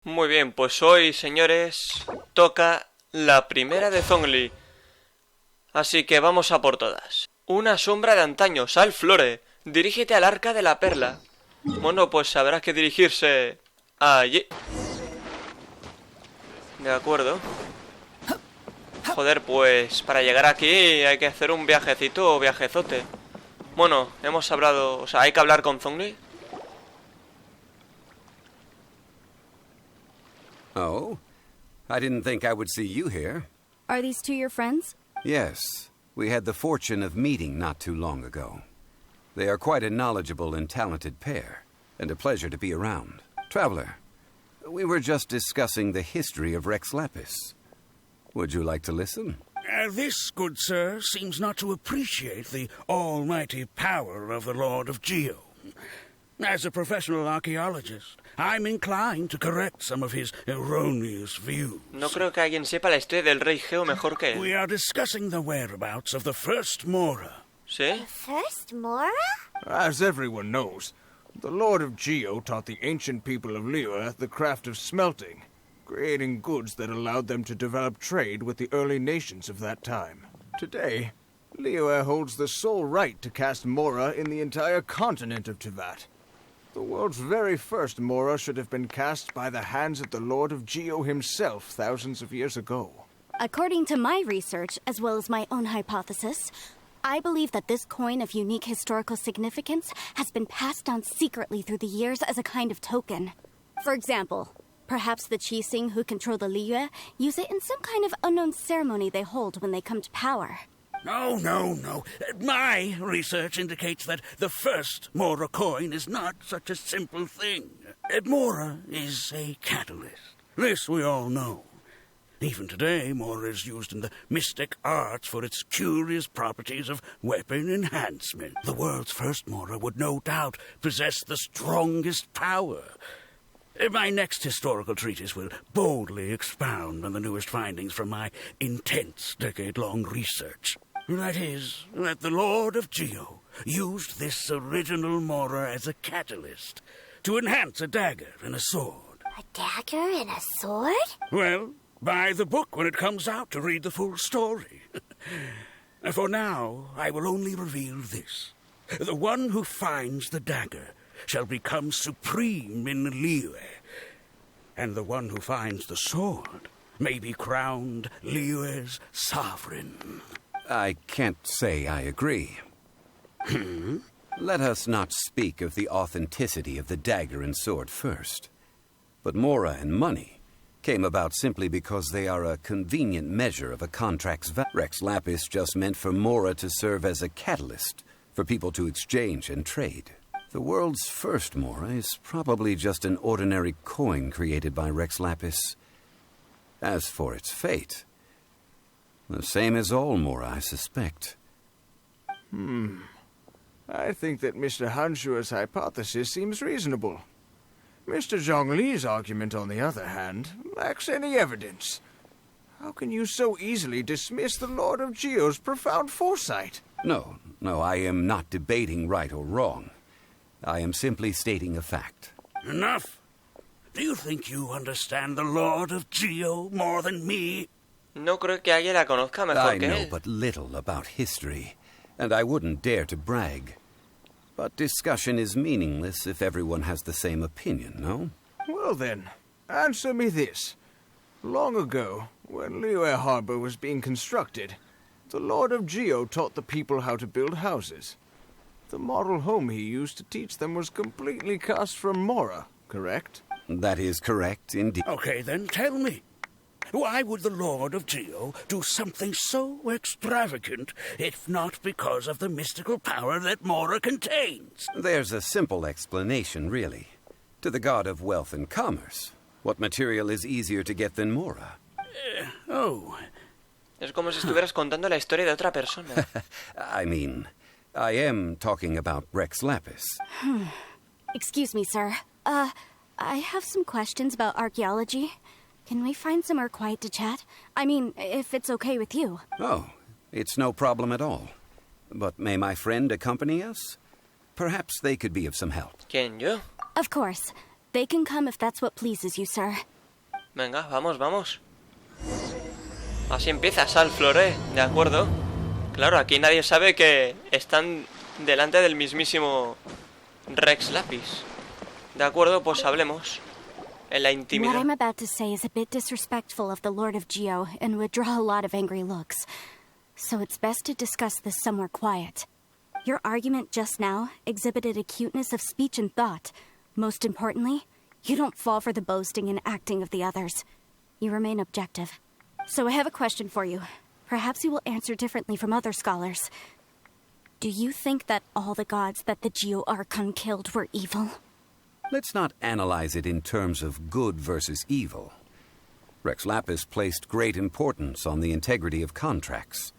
Muy bien, pues hoy, señores, toca la primera de Zhongli. Así que vamos a por todas. Una sombra de antaño, Sal Flore. Dirígete al arca de la perla. Bueno, pues habrá que dirigirse allí. De acuerdo. Joder, pues para llegar aquí hay que hacer un viajecito o viajezote. Bueno, hemos hablado... O sea, hay que hablar con Zhongli. Oh, I didn't think I would see you here. Are these two your friends? Yes, we had the fortune of meeting not too long ago. They are quite a knowledgeable and talented pair, and a pleasure to be around. Traveler, we were just discussing the history of Rex Lapis. Would you like to listen? This, good sir, seems not to appreciate the almighty power of the Lord of Geo. As a professional archaeologist, I'm inclined to correct some of his erroneous views. No creo que alguien sepa la historia del rey Geo mejor que él. We are discussing the whereabouts of the first Mora. ¿Sí? The first Mora? As everyone knows, the Lord of Geo taught the ancient people of Liyue the craft of smelting, creating goods that allowed them to develop trade with the early nations of that time. Today, Liyue holds the sole right to cast Mora in the entire continent of Teyvat. The world's very first Mora should have been cast by the hands of the Lord of Geo himself thousands of years ago. According to my research, as well as my own hypothesis, I believe that this coin of unique historical significance has been passed down secretly through the years as a kind of token. For example, perhaps the Qixing who control the Liyue use it in some kind of unknown ceremony they hold when they come to power. No. My research indicates that the first Mora coin is not such a simple thing. Mora is a catalyst. This we all know. Even today, Mora is used in the mystic arts for its curious properties of weapon enhancement. The world's first Mora would no doubt possess the strongest power. My next historical treatise will boldly expound on the newest findings from my intense decade-long research. That is, that the Lord of Geo used this original Mora as a catalyst to enhance a dagger and a sword. A dagger and a sword? Well, buy the book when it comes out to read the full story. For now, I will only reveal this. The one who finds the dagger shall become supreme in Liyue, and the one who finds the sword may be crowned Liyue's sovereign. I can't say I agree. Let us not speak of the authenticity of the dagger and sword first. But Mora and money came about simply because they are a convenient measure of a contract's value. Rex Lapis just meant for Mora to serve as a catalyst for people to exchange and trade. The world's first Mora is probably just an ordinary coin created by Rex Lapis. As for its fate, the same as all Mora, I suspect. I think that Mr. Hanshua's hypothesis seems reasonable. Mr. Zhongli's argument, on the other hand, lacks any evidence. How can you so easily dismiss the Lord of Geo's profound foresight? No, I am not debating right or wrong. I am simply stating a fact. Enough. Do you think you understand the Lord of Geo more than me? No creo que alguien la conozca mejor que I know él. but little about history, and I wouldn't dare to brag. But discussion is meaningless if everyone has the same opinion, no? Well then, answer me this. Long ago, when Liyue Harbor was being constructed, the Lord of Geo taught the people how to build houses. The model home he used to teach them was completely cast from Mora, correct? That is correct, indeed. Okay, then tell me. Why would the Lord of Geo do something so extravagant, if not because of the mystical power that Mora contains? There's a simple explanation, really. To the god of wealth and commerce, what material is easier to get than Mora? Es como si estuvieras contando la historia de otra persona. I mean, I am talking about Rex Lapis. Excuse me, sir. I have some questions about archaeology. Can we find somewhere quiet to chat? I mean, if it's okay with you. Oh, it's no problem at all. But may my friend accompany us? Perhaps they could be of some help. ¿Quién, yo? Of course. They can come if that's what pleases you, sir. Venga, vamos, vamos. Así empieza Sal Flore, ¿de acuerdo? Claro, aquí nadie sabe que están delante del mismísimo Rex Lapis. De acuerdo, pues hablemos. En la What intimidad. I'm about to say is a bit disrespectful of the Lord of Geo and would draw a lot of angry looks. So it's best to discuss this somewhere quiet. Your argument just now exhibited acuteness of speech and thought. Most importantly, you don't fall for the boasting and acting of the others. You remain objective. So I have a question for you. Perhaps you will answer differently from other scholars. Do you think that all the gods that the Geo Archon killed were evil? Let's not analyze it in terms of good versus evil. Rex Lapis placed great importance on the integrity of contracts.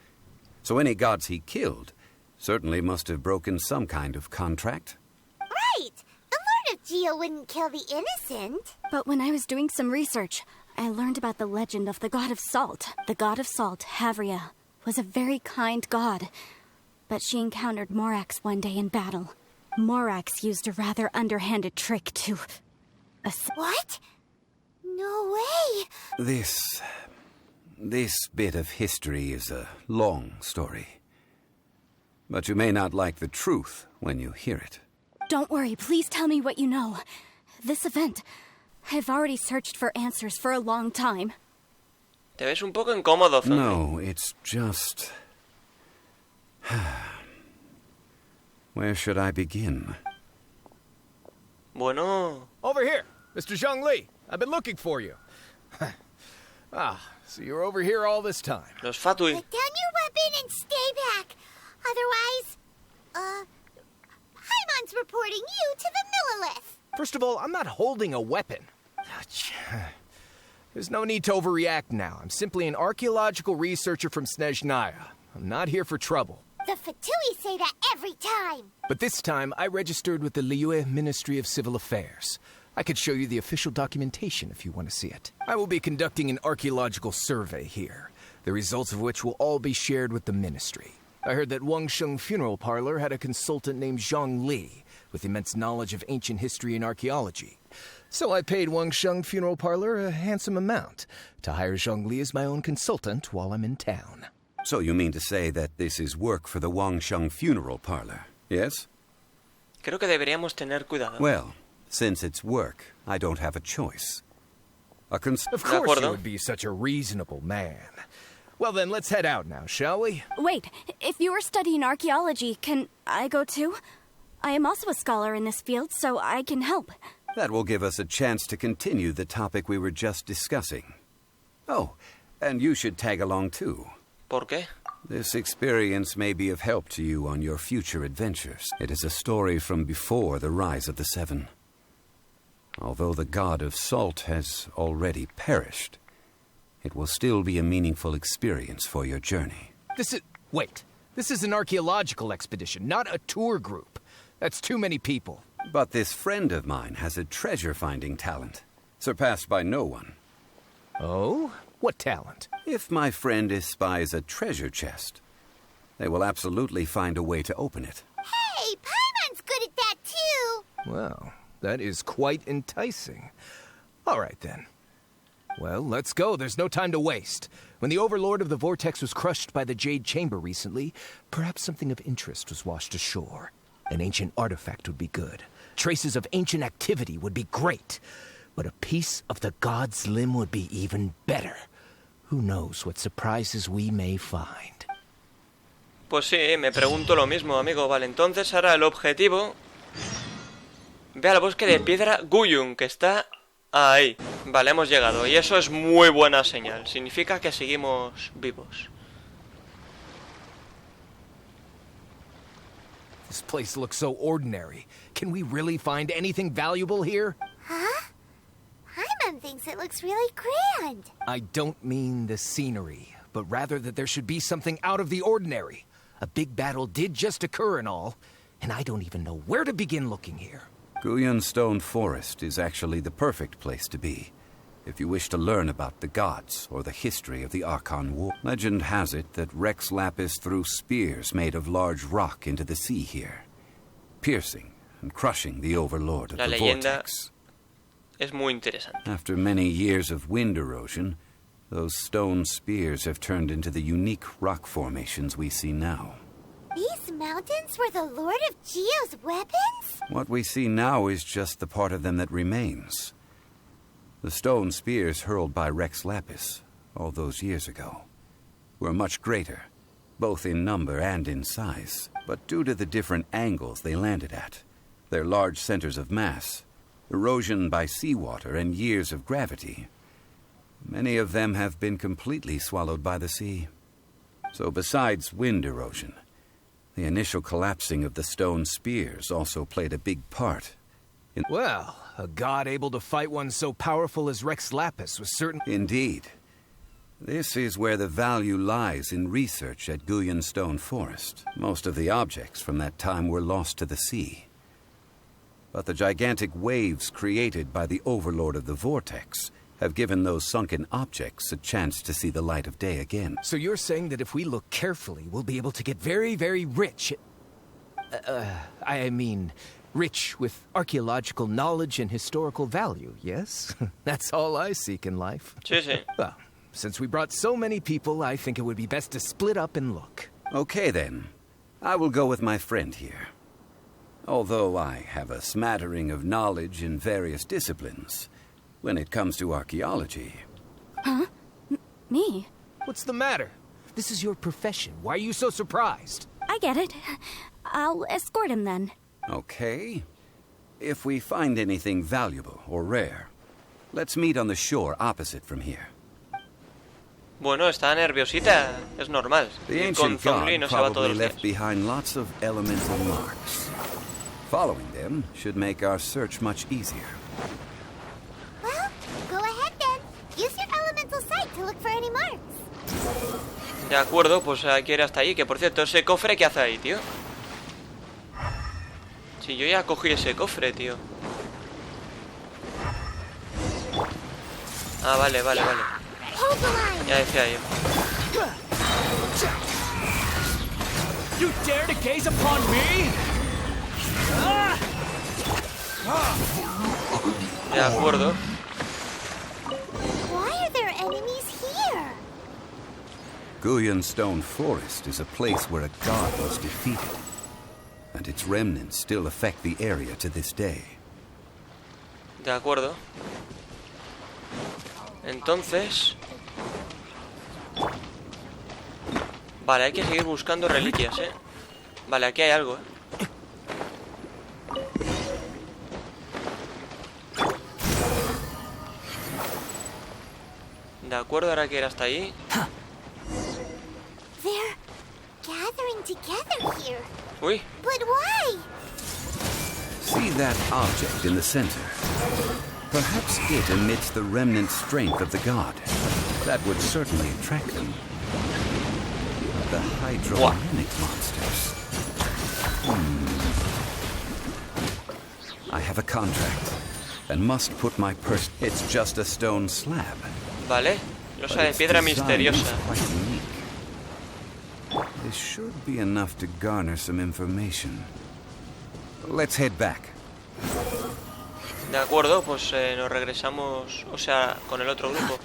So any gods he killed certainly must have broken some kind of contract. Right! The Lord of Geo wouldn't kill the innocent. But when I was doing some research, I learned about the legend of the god of salt. The god of salt, Havria, was a very kind god. But she encountered Morax one day in battle. Morax used a rather underhanded trick to... What? No way! This bit of history is a long story. But you may not like the truth when you hear it. Don't worry, please tell me what you know. This event, I've already searched for answers for a long time. Te ves un poco incómodo, Zhongli. No, it's just... Where should I begin? Bueno... Over here, Mr. Zhongli. I've been looking for you. So you're over here all this time. Los Fatui. Put down your weapon and stay back. Otherwise, Paimon's reporting you to the Millilith. First of all, I'm not holding a weapon. There's no need to overreact now. I'm simply an archaeological researcher from Snezhnaya. I'm not here for trouble. The Fatui say that every time. But this time, I registered with the Liyue Ministry of Civil Affairs. I could show you the official documentation if you want to see it. I will be conducting an archaeological survey here, the results of which will all be shared with the ministry. I heard that Wangsheng Funeral Parlor had a consultant named Zhongli with immense knowledge of ancient history and archaeology. So I paid Wangsheng Funeral Parlor a handsome amount to hire Zhongli as my own consultant while I'm in town. So you mean to say that this is work for the Wangsheng Funeral Parlor, yes? Creo que deberíamos tener cuidado. Well, since it's work, I don't have a choice. Of course you would be such a reasonable man. Well then, let's head out now, shall we? Wait, if you are studying archaeology, can I go too? I am also a scholar in this field, so I can help. That will give us a chance to continue the topic we were just discussing. Oh, and you should tag along too. ¿Por qué? This experience may be of help to you on your future adventures. It is a story from before the rise of the Seven. Although the god of salt has already perished, it will still be a meaningful experience for your journey. Wait. This is an archaeological expedition, not a tour group. That's too many people. But this friend of mine has a treasure-finding talent, surpassed by no one. Oh? What talent? If my friend espies a treasure chest, they will absolutely find a way to open it. Hey, Paimon's good at that too. Well, that is quite enticing. All right, then. Well, let's go. There's no time to waste. When the Overlord of the Vortex was crushed by the Jade Chamber recently, perhaps something of interest was washed ashore. An ancient artifact would be good. Traces of ancient activity would be great. But a piece of the god's limb would be even better. Who knows what surprises we may find. Pues sí, me pregunto lo mismo, amigo. Vale, entonces ahora el objetivo... Ve al bosque de piedra Guyun, que está ahí. Vale, hemos llegado. Y eso es muy buena señal. Significa que seguimos vivos. This place looks so ordinary. Can we really find anything valuable here? Huh? Paimon thinks it looks really grand. I don't mean the scenery, but rather that there should be something out of the ordinary. A big battle did just occur and all, and I don't even know where to begin looking here. Guyun Stone Forest is actually the perfect place to be, if you wish to learn about the gods or the history of the Archon War. Legend has it that Rex Lapis threw spears made of large rock into the sea here, piercing and crushing the Overlord of the Vortex. es muy interesante. After many years of wind erosion, those stone spears have turned into the unique rock formations we see now. These mountains were the Lord of Geo's weapons? What we see now is just the part of them that remains. The stone spears hurled by Rex Lapis all those years ago were much greater, both in number and in size. But due to the different angles they landed at, their large centers of mass, erosion by seawater, and years of gravity, many of them have been completely swallowed by the sea. So besides wind erosion, the initial collapsing of the stone spears also played a big part in... Well, a god able to fight one so powerful as Rex Lapis was certain... Indeed. This is where the value lies in research at Guyan Stone Forest. Most of the objects from that time were lost to the sea. But the gigantic waves created by the overlord of the vortex have given those sunken objects a chance to see the light of day again. So you're saying that if we look carefully, we'll be able to get very, very rich... I mean, rich with archaeological knowledge and historical value, yes? That's all I seek in life. Sí, sí. Well, since we brought so many people, I think it would be best to split up and look. Okay then. I will go with my friend here. Although I have a smattering of knowledge in various disciplines, when it comes to archaeology... Huh? Me? What's the matter? This is your profession. Why are you so surprised? I get it. I'll escort him then. Okay. If we find anything valuable or rare, let's meet on the shore opposite from here. Bueno, está nerviosita, es normal. The Ir con ancient Zhongli god no se va todos probably los left días. behind lots of elemental marks. Following them should make our search much easier. Well, go ahead then. Use your elemental sight to look for any marks. De acuerdo, pues hay que ir hasta allí. Que por cierto, ese cofre, ¿qué hace ahí, tío? Si yo ya cogí ese cofre, tío. Ah, vale, vale, vale. Hold the line. Ya decía yo. You dare to gaze upon me? De acuerdo. Why are there enemies here? Guyan Stone Forest is a place where a god was defeated, and its remnants still affect the area to this day. De acuerdo. Entonces... Vale, hay que seguir buscando reliquias, ¿eh? Vale, aquí hay algo, ¿eh? De acuerdo, ahora hay que ir hasta ahí. They're gathering together here. Uy, But why? See that object in the center? Perhaps it emits the remnant strength of the god. That would certainly attract them. The hydromanic monsters. I have a contract and must put my purse... It's just a stone slab. vale. Losa de piedra misteriosa. Quite unique. This should be enough to garner some information. Let's head back. De acuerdo, pues nos regresamos, o sea, con el otro grupo.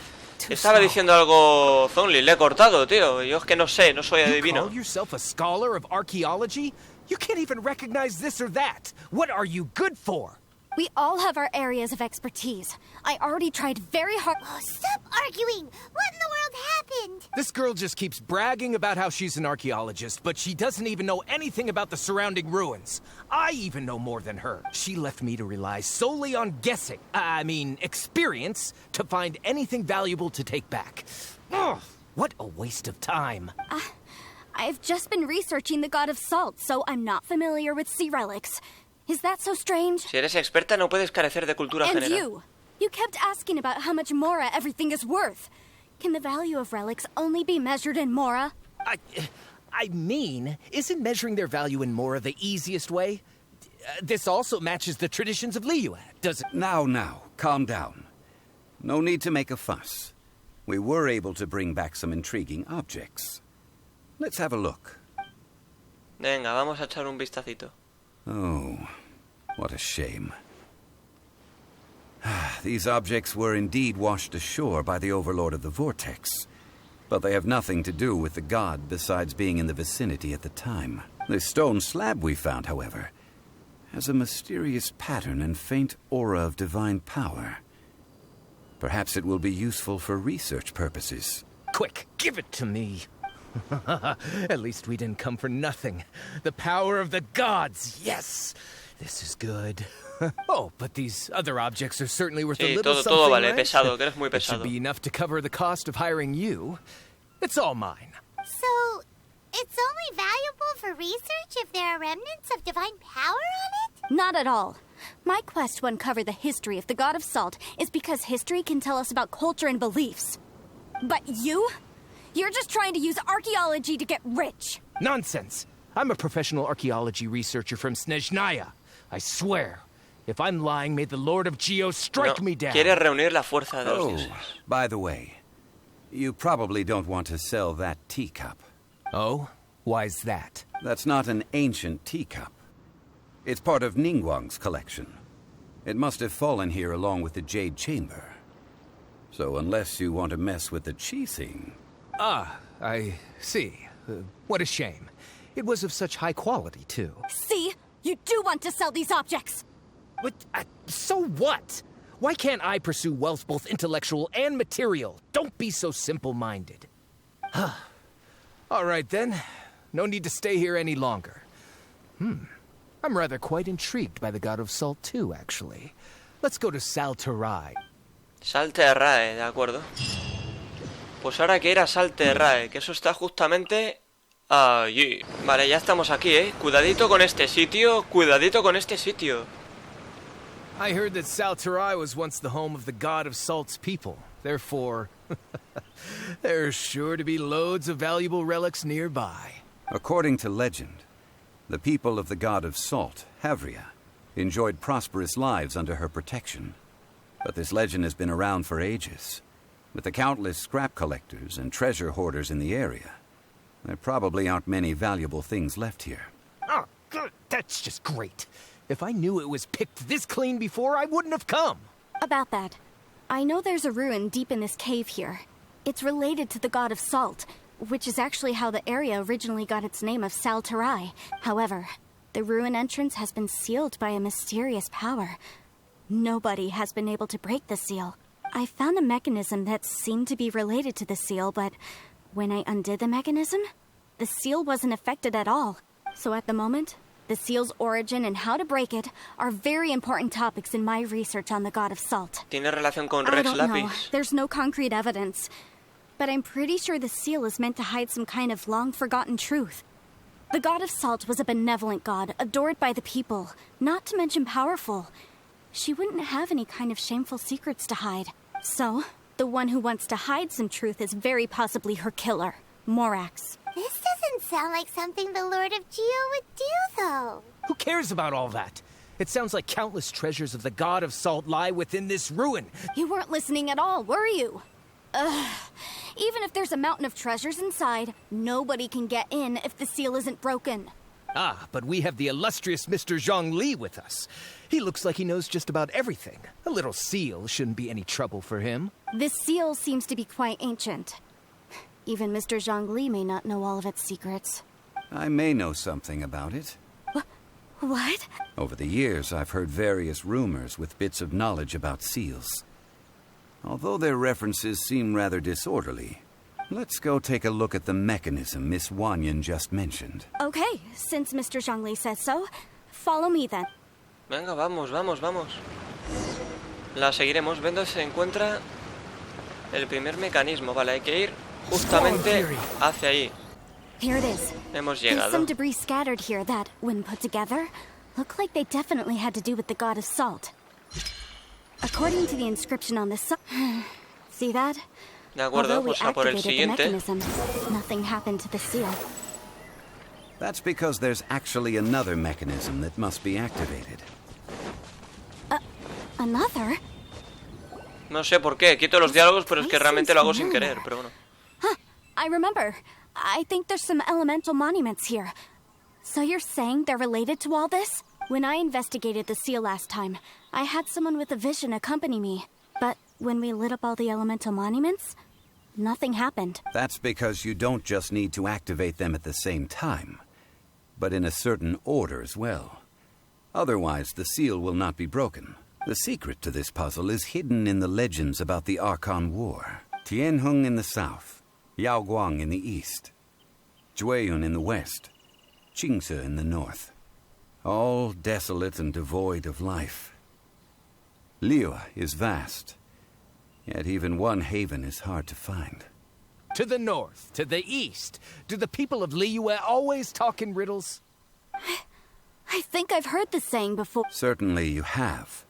Estaba diciendo algo Zhongli, le he cortado, tío. Yo es que no sé, no soy You adivino. call yourself a scholar of archaeology? You can't even recognize this or that. What are you good for? We all have our areas of expertise. I already tried very hard. Oh, stop arguing! What in the world happened? This girl just keeps bragging about how she's an archaeologist, but she doesn't even know anything about the surrounding ruins. I even know more than her. She left me to rely solely on guessing, experience, to find anything valuable to take back. Ugh, what a waste of time. I've just been researching the god of salt, so I'm not familiar with sea relics. Is that so strange? Si eres experta no puedes carecer de cultura And general. you kept asking about how much Mora everything is worth. Can the value of relics only be measured in Mora? Isn't measuring their value in Mora the easiest way? This also matches the traditions of Liyue, does it? Now, calm down. No need to make a fuss. We were able to bring back some intriguing objects. Let's have a look. Venga, vamos a echar un vistacito. Oh, what a shame. These objects were indeed washed ashore by the overlord of the vortex, but they have nothing to do with the god besides being in the vicinity at the time. This stone slab we found, however, has a mysterious pattern and faint aura of divine power. Perhaps it will be useful for research purposes. Quick, give it to me. At least we didn't come for nothing. The power of the gods, yes! This is good. Oh, but these other objects are certainly worth a little something, todo vale, right? pesado, que eres muy It should pesado. be enough to cover the cost of hiring you. It's all mine. So, it's only valuable for research if there are remnants of divine power on it? Not at all. My quest to uncover the history of the God of Salt is because history can tell us about culture and beliefs. But you're just trying to use archaeology to get rich. Nonsense! I'm a professional archaeology researcher from Snezhnaya. I swear, if I'm lying, may the Lord of Geo strike me down. Quiere reunir la fuerza de los Oh, dioses. by the way, you probably don't want to sell that teacup. Oh? Why's that? That's not an ancient teacup. It's part of Ningguang's collection. It must have fallen here along with the Jade Chamber. So unless you want to mess with the Qixing... Ah, I see. What a shame. It was of such high quality, too. See? You do want to sell these objects! But, so what? Why can't I pursue wealth both intellectual and material? Don't be so simple-minded. All right, then. No need to stay here any longer. I'm rather quite intrigued by the God of Salt, too, actually. Let's go to Sal Flore. Salterrae, de acuerdo. Pues ahora hay que ir a Salterrae, que eso está justamente allí. Vale, ya estamos aquí, ¿eh? Cuidadito con este sitio, cuidadito con este sitio. I heard that Sal Flore was once the home of the God of Salt's people. Therefore, there's sure to be loads of valuable relics nearby. According to legend, the people of the god of Salt, Havria, enjoyed prosperous lives under her protection. But this legend has been around for ages. With the countless scrap collectors and treasure hoarders in the area, there probably aren't many valuable things left here. Oh, good. That's just great. If I knew it was picked this clean before, I wouldn't have come. About that, I know there's a ruin deep in this cave here. It's related to the God of Salt, which is actually how the area originally got its name of Sal Flore. However, the ruin entrance has been sealed by a mysterious power. Nobody has been able to break the seal. I found a mechanism that seemed to be related to the seal, but when I undid the mechanism, the seal wasn't affected at all. So at the moment, the seal's origin and how to break it are very important topics in my research on the God of Salt. Tiene relación con I Rex don't know. Lapis. There's no concrete evidence. But I'm pretty sure the seal is meant to hide some kind of long-forgotten truth. The God of Salt was a benevolent god, adored by the people, not to mention powerful. She wouldn't have any kind of shameful secrets to hide. So, the one who wants to hide some truth is very possibly her killer, Morax. This doesn't sound like something the Lord of Geo would do, though. Who cares about all that? It sounds like countless treasures of the God of Salt lie within this ruin. You weren't listening at all, were you? Even if there's a mountain of treasures inside, nobody can get in if the seal isn't broken. Ah, but we have the illustrious Mr. Zhongli with us. He looks like he knows just about everything. A little seal shouldn't be any trouble for him. This seal seems to be quite ancient. Even Mr. Zhongli may not know all of its secrets. I may know something about it. What? Over the years, I've heard various rumors with bits of knowledge about seals. Although their references seem rather disorderly, let's go take a look at the mechanism Miss Wanyan just mentioned. Okay, since Mr. Zhongli says so, follow me then. Venga, vamos, vamos, vamos. La seguiremos. Ven donde se encuentra el primer mecanismo. Vale, hay que ir justamente hacia ahí. Here it is. Hemos There's llegado. some debris scattered here that, when put together, look like they definitely had to do with the God of Salt. According to the inscription on this see that? De acuerdo, Although we pues a por el activated the siguiente. mechanism, nothing happened to the seal. That's because there's actually another mechanism that must be activated. Another? No sé por qué, quito los diálogos, pero es que realmente lo hago sin querer, pero bueno. I remember. I think there's some elemental monuments here. So you're saying they're related to all this? When I investigated the seal last time, I had someone with a vision accompany me. But when we lit up all the elemental monuments, nothing happened. That's because you don't just need to activate them at the same time, but in a certain order as well. Otherwise, the seal will not be broken. The secret to this puzzle is hidden in the legends about the Archon War. Tianheng in the south, Yaoguang in the east, Jueyun in the west, Qingce in the north. All desolate and devoid of life. Liyue is vast, yet even one haven is hard to find. To the north, to the east. Do the people of Liyue always talk in riddles? I think I've heard this saying before. Certainly you have.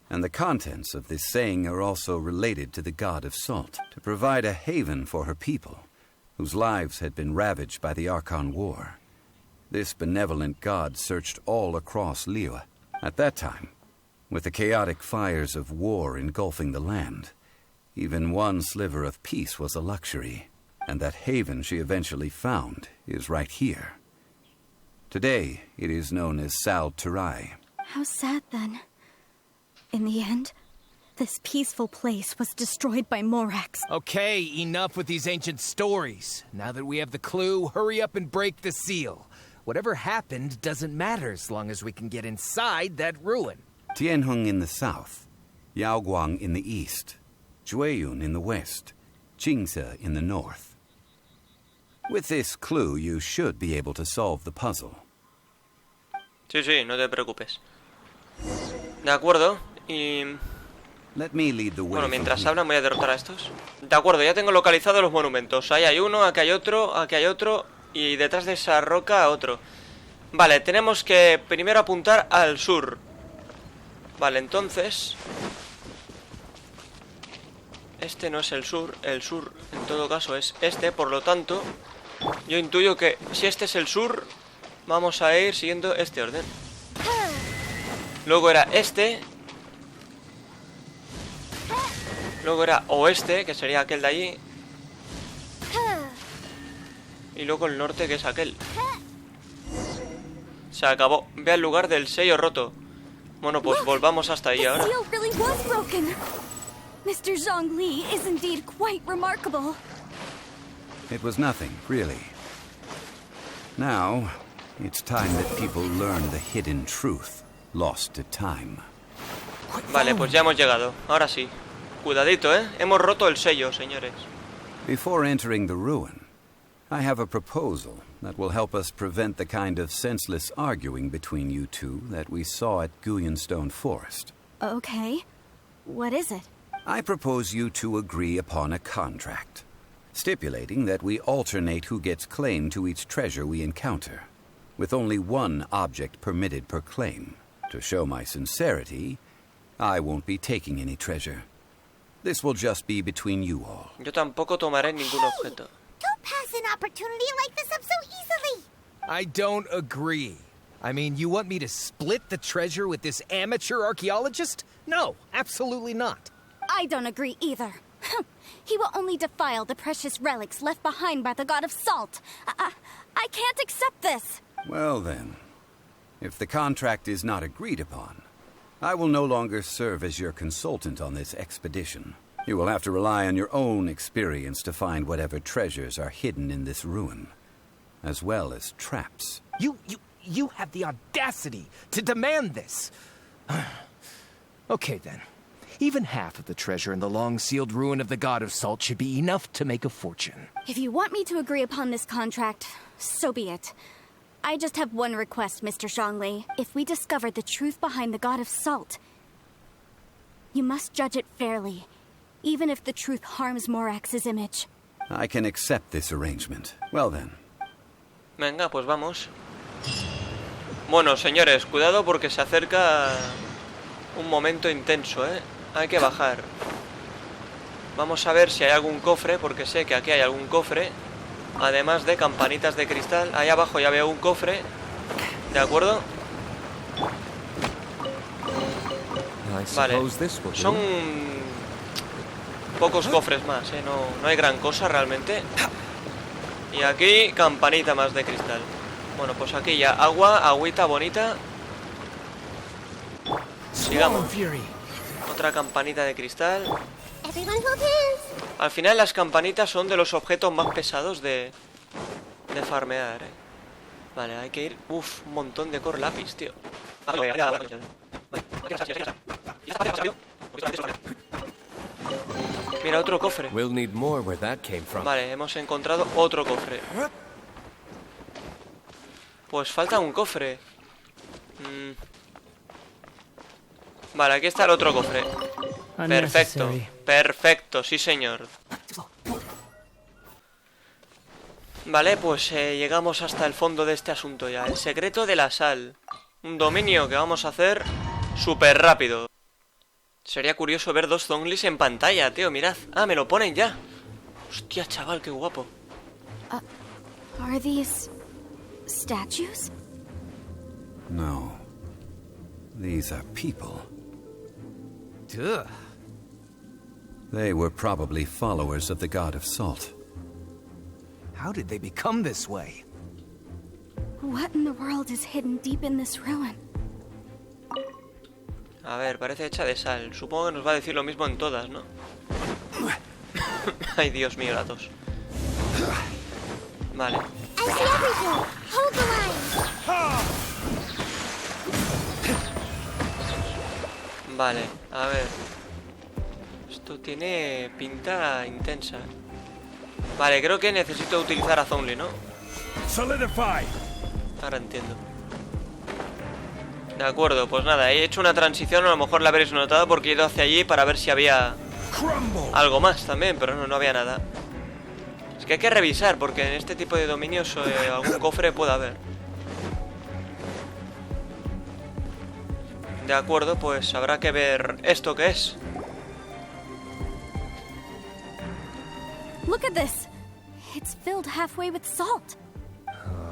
And the contents of this saying are also related to the god of salt, to provide a haven for her people, whose lives had been ravaged by the Archon War. This benevolent god searched all across Liyue. At that time, with the chaotic fires of war engulfing the land, even one sliver of peace was a luxury, and that haven she eventually found is right here. Today, it is known as Sal Flore. How sad, then. In the end, this peaceful place was destroyed by Morax. Okay, enough with these ancient stories. Now that we have the clue, hurry up and break the seal. Whatever happened doesn't matter as long as we can get inside that ruin. Tianheng in the south, Yaoguang in the east, Jueyun in the west, Qingce in the north. With this clue, you should be able to solve the puzzle. Sí, no te preocupes. De acuerdo, y... Let me lead the way. Bueno, mientras hablan voy a derrotar a estos. De acuerdo, ya tengo localizados los monumentos. Ahí hay uno, aquí hay otro, y detrás de esa roca otro. Vale, tenemos que primero apuntar al sur. Vale, entonces... Este no es el sur en todo caso es este, por lo tanto... Yo intuyo que si este es el sur, vamos a ir siguiendo este orden. Luego era este. Luego era oeste, que sería aquel de allí. Y luego el norte, que es aquel. Se acabó. Ve al lugar del sello roto. Bueno, pues volvamos hasta ahí ahora. Mr. Zhongli is indeed quite remarkable. It was nothing, really. Now, it's time that people learn the hidden truth, lost to time. Vale, pues ya hemos llegado. Ahora sí. Cuidadito, ¿eh? Hemos roto el sello, señores. Before entering the ruin, I have a proposal that will help us prevent the kind of senseless arguing between you two that we saw at Guyenstone Forest. Okay. What is it? I propose you two agree upon a contract, stipulating that we alternate who gets claim to each treasure we encounter, with only one object permitted per claim. To show my sincerity, I won't be taking any treasure. This will just be between you all. Yo tampoco tomaré ningún objeto. Don't pass an opportunity like this up so easily. I don't agree. I mean, you want me to split the treasure with this amateur archaeologist? No, absolutely not. I don't agree either. He will only defile the precious relics left behind by the god of salt. I can't accept this. Well then, if the contract is not agreed upon, I will no longer serve as your consultant on this expedition. You will have to rely on your own experience to find whatever treasures are hidden in this ruin, as well as traps. You have the audacity to demand this. Okay then. Even half of the treasure in the long-sealed ruin of the God of Salt should be enough to make a fortune. If you want me to agree upon this contract, so be it. I just have one request, Mr. Zhongli. If we discover the truth behind the God of Salt, you must judge it fairly, even if the truth harms Morax's image. I can accept this arrangement. Well then. Venga, pues vamos. Bueno, señores, cuidado porque se acerca un momento intenso, ¿eh? Hay que bajar. Vamos a ver si hay algún cofre, porque sé que aquí hay algún cofre. Además de campanitas de cristal. Ahí abajo ya veo un cofre. ¿De acuerdo? Vale. Son pocos cofres más, ¿eh? No hay gran cosa realmente. Y aquí campanita más de cristal. Bueno, pues aquí ya agüita bonita. Sigamos. Otra campanita de cristal. Everyone hold hands. Al final las campanitas son de los objetos más pesados de farmear, Vale, hay que ir... Uf, un montón de core lápiz, tío. Mira, otro cofre. We'll need more where that came from. Vale, hemos encontrado otro cofre. Pues falta un cofre. Vale, aquí está el otro cofre. Perfecto, perfecto, sí señor. Vale, pues llegamos hasta el fondo de este asunto ya. El secreto de la sal. Un dominio que vamos a hacer súper rápido. Sería curioso ver 2 Zhonglis en pantalla, tío, mirad. Ah, me lo ponen ya. Hostia, chaval, qué guapo. Are these statues? No. These are people. Ugh. They were probably followers of the god of salt. How did they become this way? What in the world is hidden deep in this ruin? A ver, parece hecha de sal. Supongo que nos va a decir lo mismo en todas, ¿no? Ay, Dios mío, la tos. Vale. I see everything. Hold the line. Vale, a ver. Esto tiene pinta intensa. Vale, creo que necesito utilizar a Zhongli, ¿no? Solidify. Ahora entiendo. De acuerdo, pues nada, he hecho una transición, a lo mejor la habréis notado porque he ido hacia allí para ver si había algo más también, pero no había nada. Es que hay que revisar porque en este tipo de dominios algún cofre puede haber. De acuerdo, pues habrá que ver esto que es. Look at this. It's filled halfway with salt.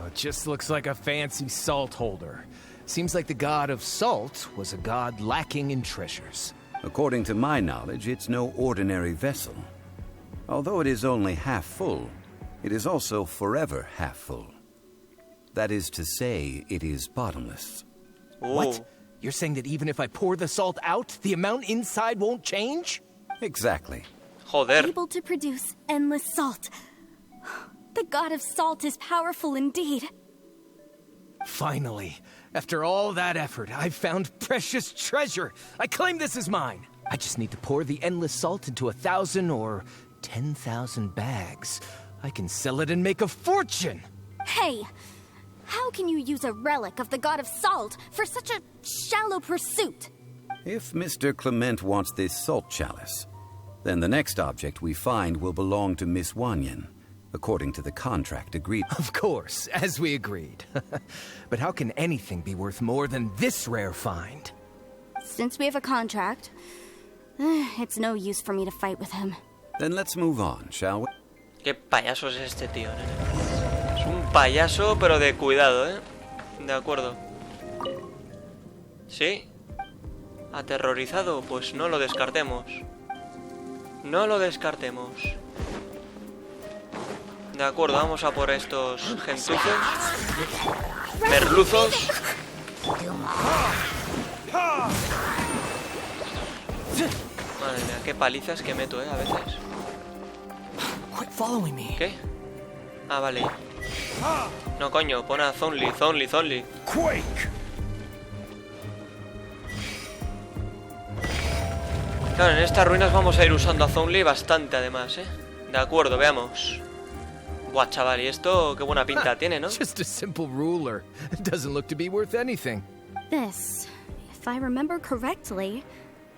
It just looks like a fancy salt holder. Seems like the god of salt was a god lacking in treasures. According to my knowledge, it's no ordinary vessel. Although it is only half full, it is also forever half full. That is to say, it is bottomless. What? You're saying that even if I pour the salt out, the amount inside won't change? Exactly. Joder. Able to produce endless salt. The god of salt is powerful indeed. Finally, after all that effort, I've found precious treasure. I claim this as mine. I just need to pour the endless salt into 1,000 or 10,000 bags. I can sell it and make a fortune. Hey, how can you use a relic of the god of salt for such a shallow pursuit? If Mr. Clement wants this salt chalice, then the next object we find will belong to Miss Wanyan, according to the contract agreed. Of course, as we agreed. But how can anything be worth more than this rare find? Since we have a contract, it's no use for me to fight with him. Then let's move on, shall we? Qué payaso es este tío, nene. Es un payaso, pero de cuidado, ¿eh? De acuerdo. ¿Sí? ¿Aterrorizado? Pues no lo descartemos. No lo descartemos. De acuerdo, vamos a por estos gentuzos. Merluzos. Madre mía, qué palizas que meto, a veces. ¿Qué? Ah, vale. No, coño, pon a Zhongli. Quake. Claro, en estas ruinas vamos a ir usando a Zhongli bastante, además, De acuerdo, veamos. Buah, chaval, y esto qué buena pinta tiene, ¿no? Just a simple ruler. It doesn't look to be worth anything. This, if I remember correctly,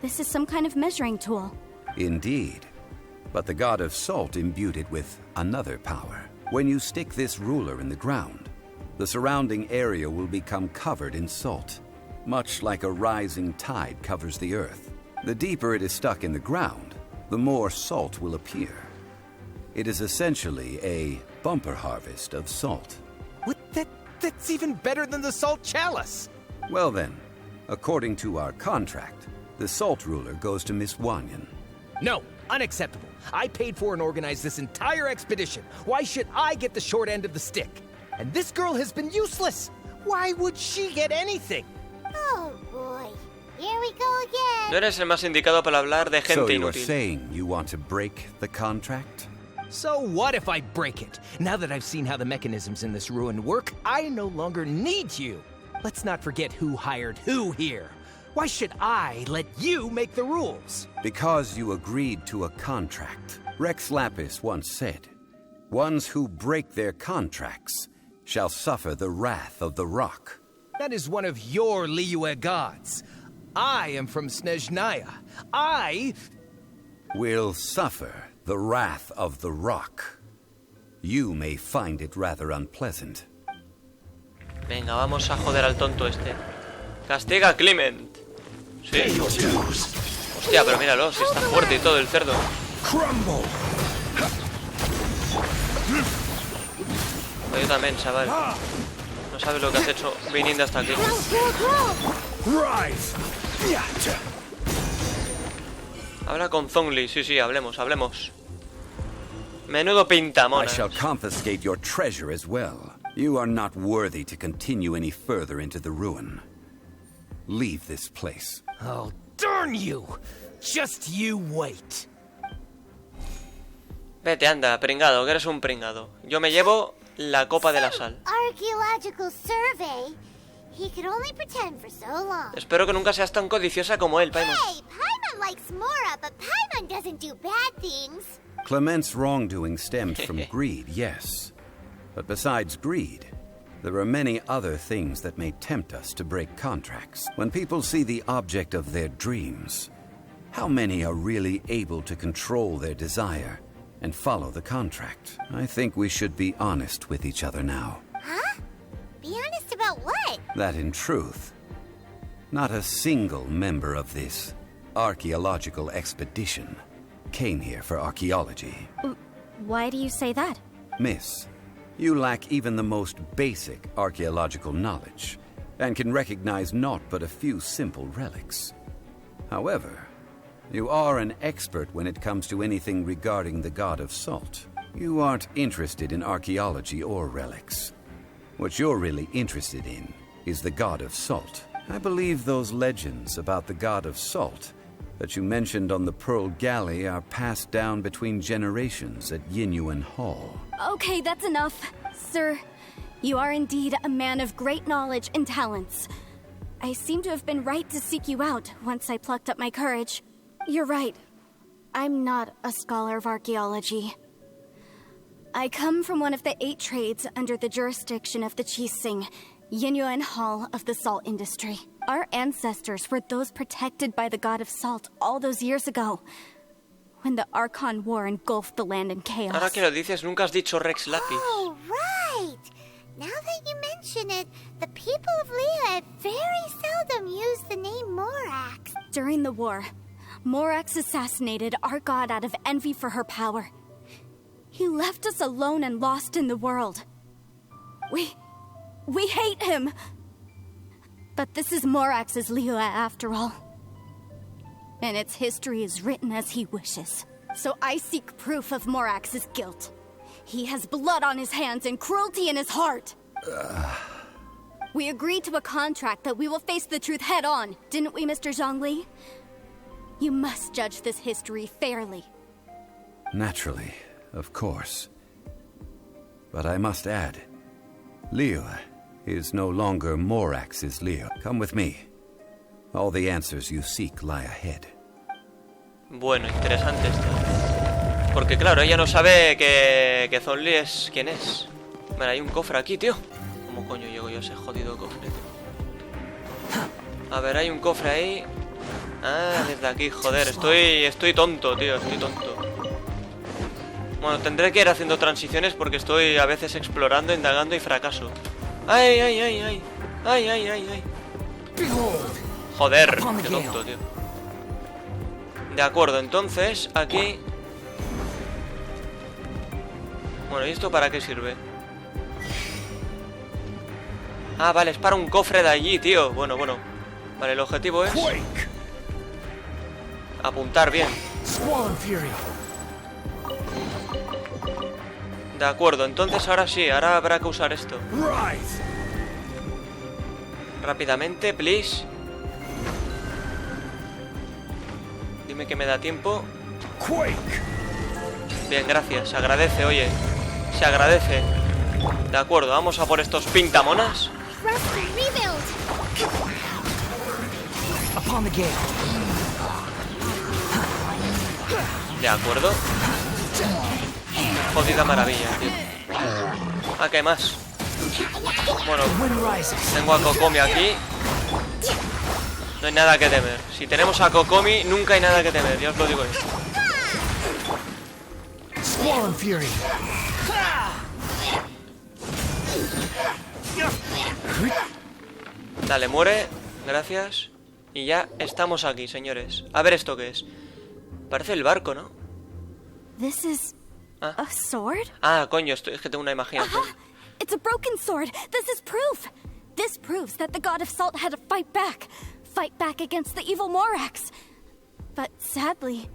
this is some kind of measuring tool. Indeed. But the god of salt imbued it with another power. When you stick this ruler in the ground, the surrounding area will become covered in salt, much like a rising tide covers the earth. The deeper it is stuck in the ground, the more salt will appear. It is essentially a bumper harvest of salt. What? That's even better than the salt chalice. Well then, according to our contract, the salt ruler goes to Miss Wanyan. No, unacceptable. I paid for and organized this entire expedition. Why should I get the short end of the stick? And this girl has been useless. Why would she get anything? Oh, boy. Here we go again. No eres el más indicado para hablar de So gente you are inútil. saying you want to break the contract? So what if I break it? Now that I've seen how the mechanisms in this ruin work, I no longer need you. Let's not forget who hired who here. Why should I let you make the rules? Because you agreed to a contract. Rex Lapis once said, "Ones who break their contracts shall suffer the wrath of the rock." That is one of your Liyue gods. I am from Snezhnaya. I Will suffer the wrath of the rock. You may find it rather unpleasant. Venga, vamos a joder al tonto este. Castiga a Clement. Sí. Hostia, pero míralo, si está fuerte y todo el cerdo. Pues yo también, chaval. No sabes lo que has hecho viniendo hasta aquí. Habla con Zhongli, sí, hablemos. Menudo I pintamonas. shall confiscate your treasure as well. You are not worthy to continue any further into the ruin. Leave this place. Oh, darn you! Just you wait. Vete, anda, pringado, que eres un pringado. Yo me llevo la copa de la sal. Archaeological survey. He could only pretend for so long. Espero que nunca seas tan codiciosa como él, Paimon. Hey, Paimon likes Mora, but Paimon doesn't do bad things. Clement's wrongdoing stemmed from greed, yes. But besides greed, there are many other things that may tempt us to break contracts. When people see the object of their dreams, how many are really able to control their desire and follow the contract? I think we should be honest with each other now. Huh? Be honest about what? That in truth, not a single member of this archaeological expedition came here for archaeology. Why do you say that? Miss, you lack even the most basic archaeological knowledge, and can recognize naught but a few simple relics. However, you are an expert when it comes to anything regarding the god of salt. You aren't interested in archaeology or relics. What you're really interested in is the god of salt. I believe those legends about the god of salt that you mentioned on the Pearl Galley are passed down between generations at Yinyuan Hall. Okay, that's enough. Sir, you are indeed a man of great knowledge and talents. I seem to have been right to seek you out once I plucked up my courage. You're right. I'm not a scholar of archaeology. I come from one of the 8 trades under the jurisdiction of the Qixing, Yinyuan Hall of the salt industry. Our ancestors were those protected by the god of salt all those years ago, when the Archon War engulfed the land in chaos. Ahora que lo dices, nunca has dicho Rex Lapis. Oh, right. Now that you mention it, the people of Liyue very seldom use the name Morax. During the war, Morax assassinated our god out of envy for her power. He left us alone and lost in the world. We hate him. But this is Morax's Liyue after all. And its history is written as he wishes. So I seek proof of Morax's guilt. He has blood on his hands and cruelty in his heart. We agreed to a contract that we will face the truth head on, didn't we, Mr. Zhongli? You must judge this history fairly. Naturally, of course. But I must add, Liyue is no longer Morax's Liyue. Come with me. All the answers you seek lie ahead. Bueno, interesante esto. Porque claro, ella no sabe que Zhongli es quien es. Mira, hay un cofre aquí, tío. ¿Cómo coño llego yo a ese jodido cofre, tío? A ver, hay un cofre ahí. Ah, desde aquí, joder. Estoy tonto, tío, estoy tonto. Bueno, tendré que ir haciendo transiciones porque estoy a veces explorando, indagando y fracaso. ¡Ay, ay, ay, ay! ¡Ay, ay, ay, ay! Joder, qué tonto, tío. De acuerdo, entonces, aquí... Bueno, ¿y esto para qué sirve? Ah, vale, es para un cofre de allí, tío. Bueno. Vale, el objetivo es... apuntar bien. De acuerdo, entonces ahora sí, ahora habrá que usar esto. Rápidamente, please. Dime que me da tiempo. Quake! Bien, gracias. Se agradece, oye. Se agradece. De acuerdo, vamos a por estos pintamonas. Upon the gate. De acuerdo. Jodida maravilla, tío. Ah, ¿qué hay más? Bueno, tengo a Kokomi aquí. No hay nada que temer. Si tenemos a Kokomi, nunca hay nada que temer, ya os lo digo yo. Squall and Fury. Dale, muere. Gracias. Y ya estamos aquí, señores. A ver esto qué es. Parece el barco, ¿no? This is a sword? Ah, coño, es que tengo una imaginación. It's a broken sword. This is proof. This proves that the god of salt had to fight back against the evil Morax. But sadly,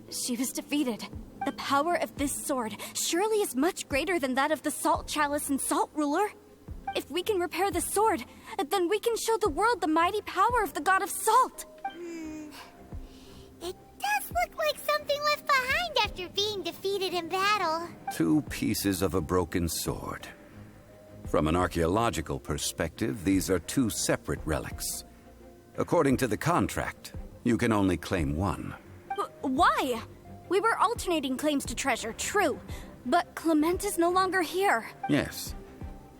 she was defeated. The power of this sword surely is much greater than that of the Salt Chalice and Salt Ruler. If we can repair the sword, then we can show the world the mighty power of the god of salt. It does look like something left behind after being defeated in battle. 2 pieces of a broken sword. From an archaeological perspective, these are 2 separate relics. According to the contract, you can only claim one. Why? We were alternating claims to treasure, true. But Clement is no longer here. Yes,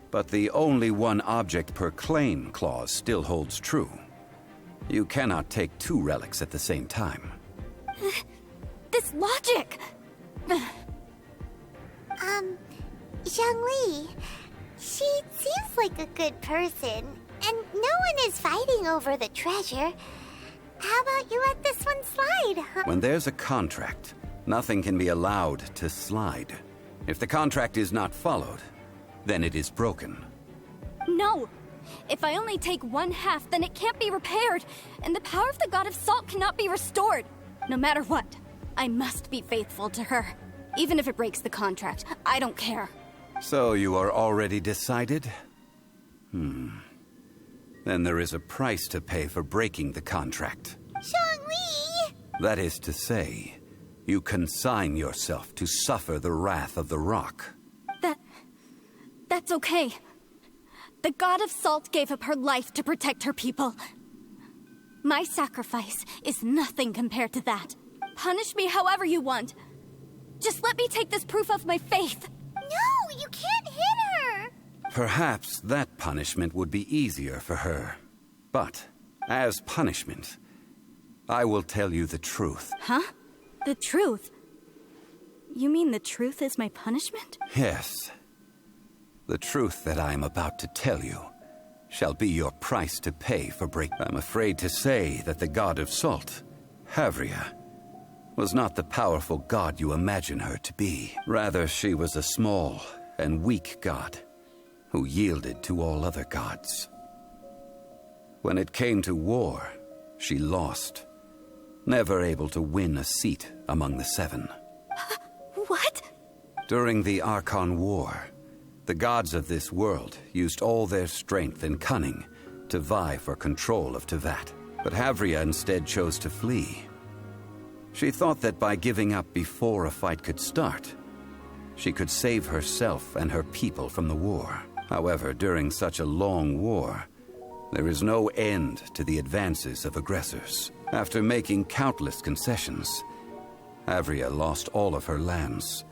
but the only one object per claim clause still holds true. You cannot take 2 relics at the same time. This logic! Zhongli, she seems like a good person, and no one is fighting over the treasure. How about you let this one slide? When there's a contract, nothing can be allowed to slide. If the contract is not followed, then it is broken. No! If I only take 1/2, then it can't be repaired, and the power of the god of salt cannot be restored. No matter what, I must be faithful to her. Even if it breaks the contract, I don't care. So you are already decided? Then there is a price to pay for breaking the contract. Zhongli! That is to say, you consign yourself to suffer the wrath of the rock. That's okay. The god of salt gave up her life to protect her people. My sacrifice is nothing compared to that. Punish me however you want. Just let me take this proof of my faith. No, you can't hit her! Perhaps that punishment would be easier for her. But, as punishment, I will tell you the truth. Huh? The truth? You mean the truth is my punishment? Yes. The truth that I am about to tell you shall be your price to pay for break. I'm afraid to say that the god of salt, Havria, was not the powerful god you imagine her to be. Rather, she was a small and weak god who yielded to all other gods. When it came to war, she lost, never able to win a seat among the 7. What? During the Archon War, the gods of this world used all their strength and cunning to vie for control of Tevat. But Havria instead chose to flee. She thought that by giving up before a fight could start, she could save herself and her people from the war. However, during such a long war, there is no end to the advances of aggressors. After making countless concessions, Havria lost all of her lands,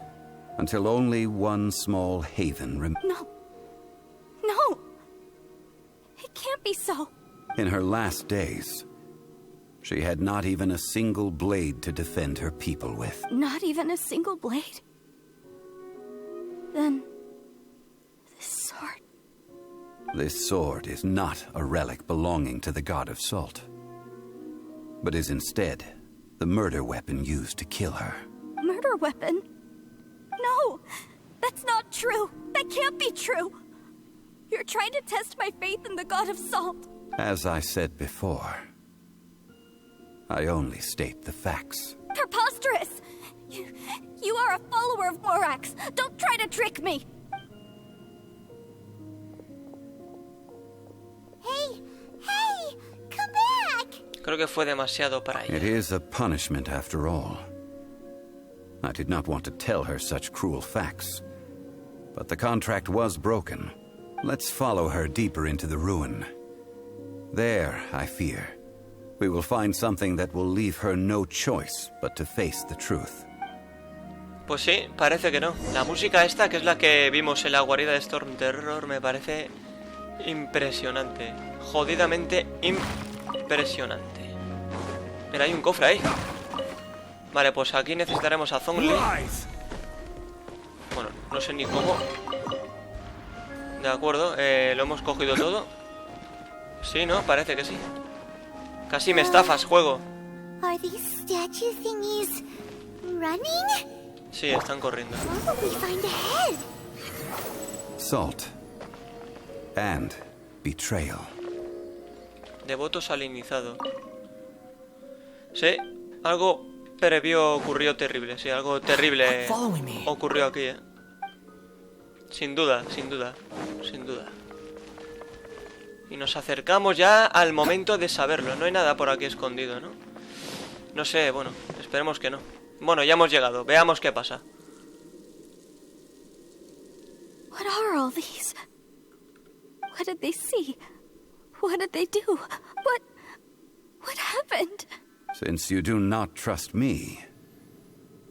until only one small haven remained. No! It can't be so. In her last days, she had not even a single blade to defend her people with. Not even a single blade? Then, this sword... This sword is not a relic belonging to the god of salt, but is instead the murder weapon used to kill her. Murder weapon? No! That's not true! That can't be true! You're trying to test my faith in the god of salt. As I said before, I only state the facts. Preposterous! You are a follower of Morax! Don't try to trick me! Hey! Come back! Creo que fue demasiado para It ella. is a punishment after all. I did not want to tell her such cruel facts, but the contract was broken. Let's follow her deeper into the ruin. There, I fear, we will find something that will leave her no choice but to face the truth. Pues sí, parece que no. La música esta, que es la que vimos en la guarida de Storm Terror, me parece impresionante. Jodidamente impresionante. Mira, hay un cofre ahí. Vale, pues aquí necesitaremos a Zhongli. Bueno, no sé ni cómo. De acuerdo, lo hemos cogido todo. Sí, ¿no? Parece que sí. Casi me estafas, juego. Are these statue thingies running? Sí, están corriendo. What will we find ahead? Salt. And betrayal. Devoto salinizado. Sí, algo previo ocurrió terrible. Sí, algo terrible ocurrió aquí, ¿eh? Sin duda, sin duda, sin duda. Y nos acercamos ya al momento de saberlo. No hay nada por aquí escondido, ¿no? No sé, bueno, esperemos que no. Bueno, ya hemos llegado. Veamos qué pasa. What are all these? What did they see? What did they do? What happened? Since you do not trust me,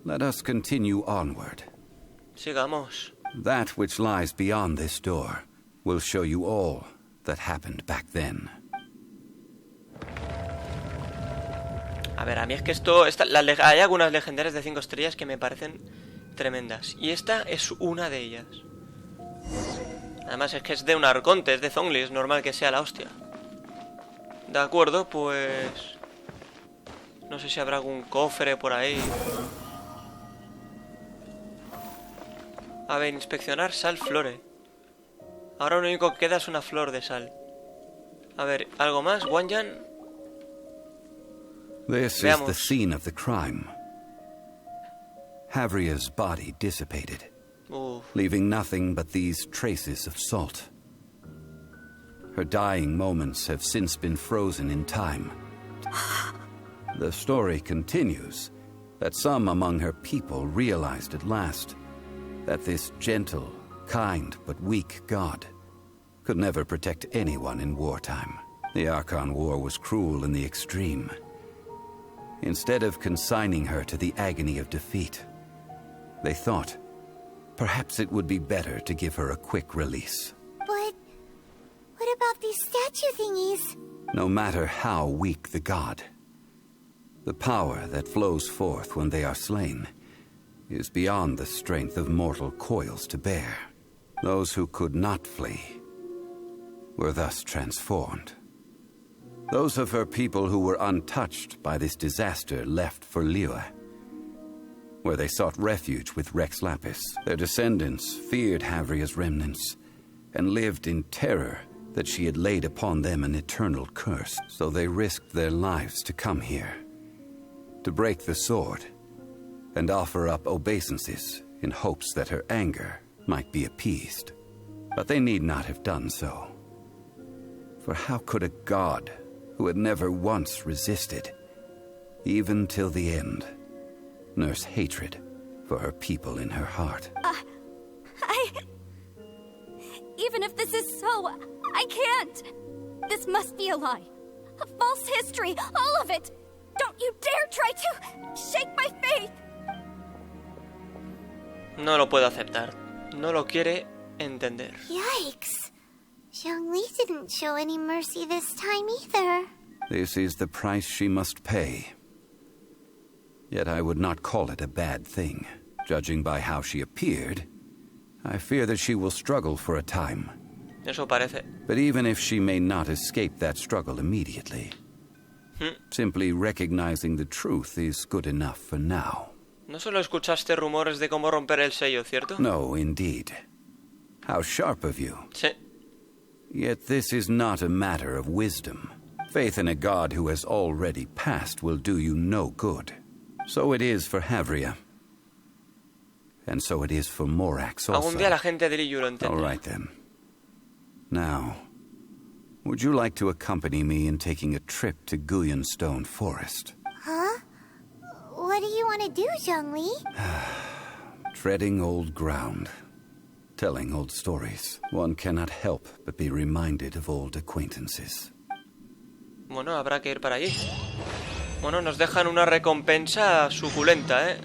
let us continue onward. Sigamos. That which lies beyond this door will show you all that happened back then. A ver, a mí es que hay algunas legendarias de 5 estrellas que me parecen tremendas. Y esta es una de ellas. Además es que es de un arconte, es de Zhongli, es normal que sea la hostia. De acuerdo, pues... no sé si habrá algún cofre por ahí. A ver, inspeccionar Sal Flore. Ahora lo único que queda es una flor de sal. A ver, ¿algo más? Wanyan. This is the scene of the crime. Havria's body dissipated, leaving nothing but these traces of salt. Her dying moments have since been frozen in time. The story continues that some among her people realized at last that this gentle, kind but weak god could never protect anyone in wartime. The Archon War was cruel in the extreme. Instead of consigning her to the agony of defeat, they thought perhaps it would be better to give her a quick release. But what about these statue thingies? No matter how weak the god, the power that flows forth when they are slain is beyond the strength of mortal coils to bear. Those who could not flee were thus transformed. Those of her people who were untouched by this disaster left for Liyue, where they sought refuge with Rex Lapis. Their descendants feared Havria's remnants and lived in terror that she had laid upon them an eternal curse. So they risked their lives to come here, to break the sword and offer up obeisances in hopes that her anger might be appeased. But they need not have done so. For how could a god who had never once resisted, even till the end, nurse hatred for her people in her heart? Even if this is so, I can't. This must be a lie. A false history, all of it. Don't you dare try to shake my faith. No lo puedo aceptar. No lo quiere entender. Yikes. Zhongli didn't show any mercy this time either. This is the price she must pay. Yet I would not call it a bad thing. Judging by how she appeared, I fear that she will struggle for a time. Eso parece. But even if she may not escape that struggle immediately, simply recognizing the truth is good enough for now. No solo escuchaste rumores de cómo romper el sello, ¿cierto? No, indeed. How sharp of you. Sí. Yet this is not a matter of wisdom. Faith in a god who has already passed will do you no good. So it is for Havria. And so it is for Morax also. Algún día la gente de Liyue lo entenderá. All right then. Now, Would you like to accompany me in taking a trip to Stone Forest? Huh? What do you want to do, Zhongli? Treading old ground. Telling old stories. One cannot help but be reminded of old acquaintances. Bueno, habrá que ir para allí. Bueno, nos dejan una recompensa suculenta, ¿eh?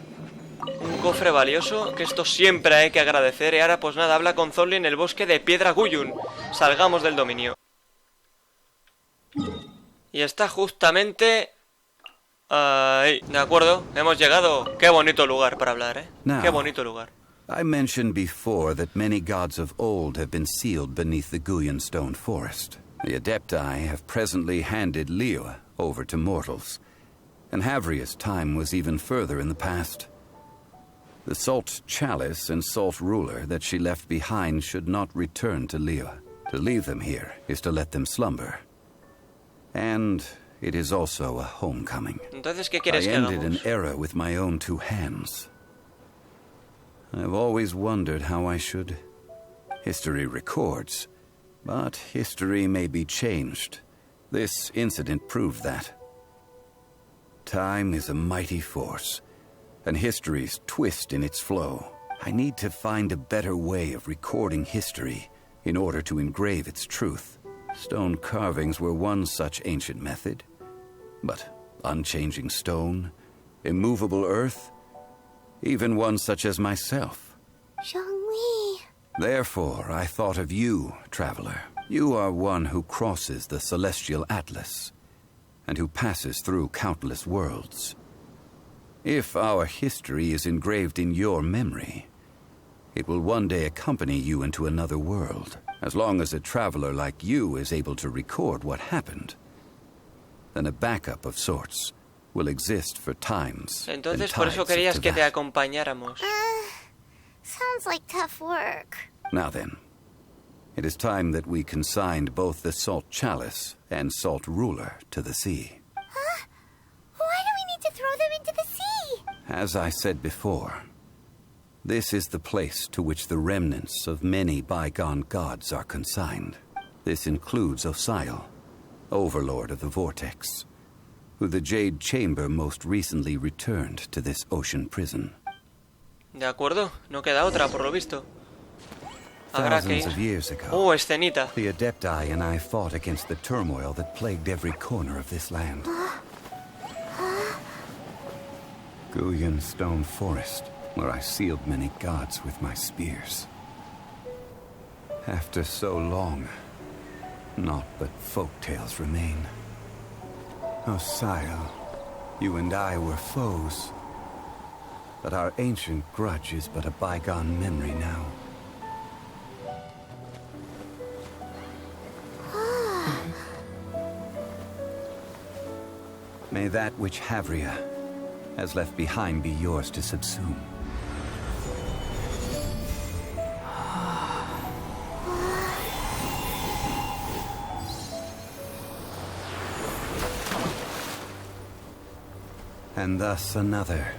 Un cofre valioso, que esto siempre hay que agradecer. Y ahora, pues nada, habla con Zhongli en el bosque de Piedra Guyun. Salgamos del dominio. Y está justamente... ahí, de acuerdo, hemos llegado. Qué bonito lugar para hablar, ¿eh? Qué bonito lugar. I mentioned before that many gods of old have been sealed beneath the Stone Forest. The Adepti have presently handed Liyue over to mortals, and Havria's time was even further in the past. The Salt Chalice and Salt Ruler that she left behind should not return to Liyue. To leave them here is to let them slumber. And it is also a homecoming. Entonces, ¿qué quieres que I ended hagamos? an era with my own two hands. I've always wondered how I should. History records, but history may be changed. This incident proved that. Time is a mighty force, and history's twist in its flow. I need to find a better way of recording history in order to engrave its truth. Stone carvings were one such ancient method, but unchanging stone, immovable earth, even one such as myself. Zhongli. Therefore, I thought of you, traveler. You are one who crosses the celestial atlas, and who passes through countless worlds. If our history is engraved in your memory, it will one day accompany you into another world. As long as a traveler like you is able to record what happened, then a backup of sorts will exist for times. Entonces, por eso querías que te acompañáramos. Sounds like tough work. Now then, it is time that we consigned both the Salt Chalice and Salt Ruler to the sea. Huh? Why do we need to throw them into the sea? As I said before, this is the place to which the remnants of many bygone gods are consigned. This includes Osial, overlord of the Vortex, who the Jade Chamber most recently returned to this ocean prison. De acuerdo, no queda otra, por lo visto. Habrá que Thousands of ir. years ago, Oh, escenita. the Adepti and I fought against the turmoil that plagued every corner of this land. Stone Forest, where I sealed many gods with my spears. After so long, naught but folk tales remain. Osial, you and I were foes, but our ancient grudge is but a bygone memory now. May that which Havria has left behind be yours to subsume. And thus another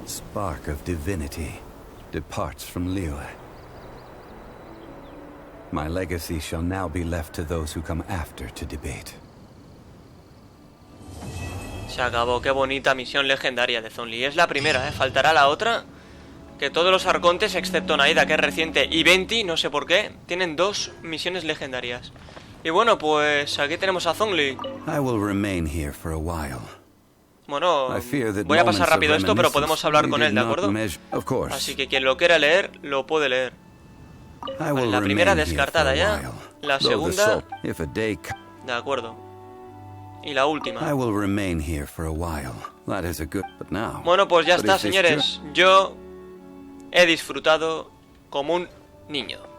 spark of divinity departs from Liyue. My legacy shall now be left to those who come after to debate. Se acabó, qué bonita misión legendaria de Zhongli. Es la primera, faltará la otra. Que todos los arcontes, excepto Naida, que es reciente, y Venti, no sé por qué, tienen 2 misiones legendarias. Y bueno, pues aquí tenemos a Zhongli. I will remain here for a while. Bueno, voy a pasar rápido esto, pero podemos hablar con él, ¿de acuerdo? Así que quien lo quiera leer, lo puede leer. Vale, la primera descartada ya. La segunda... De acuerdo. Y la última. Bueno, pues ya está, señores. Yo he disfrutado como un niño.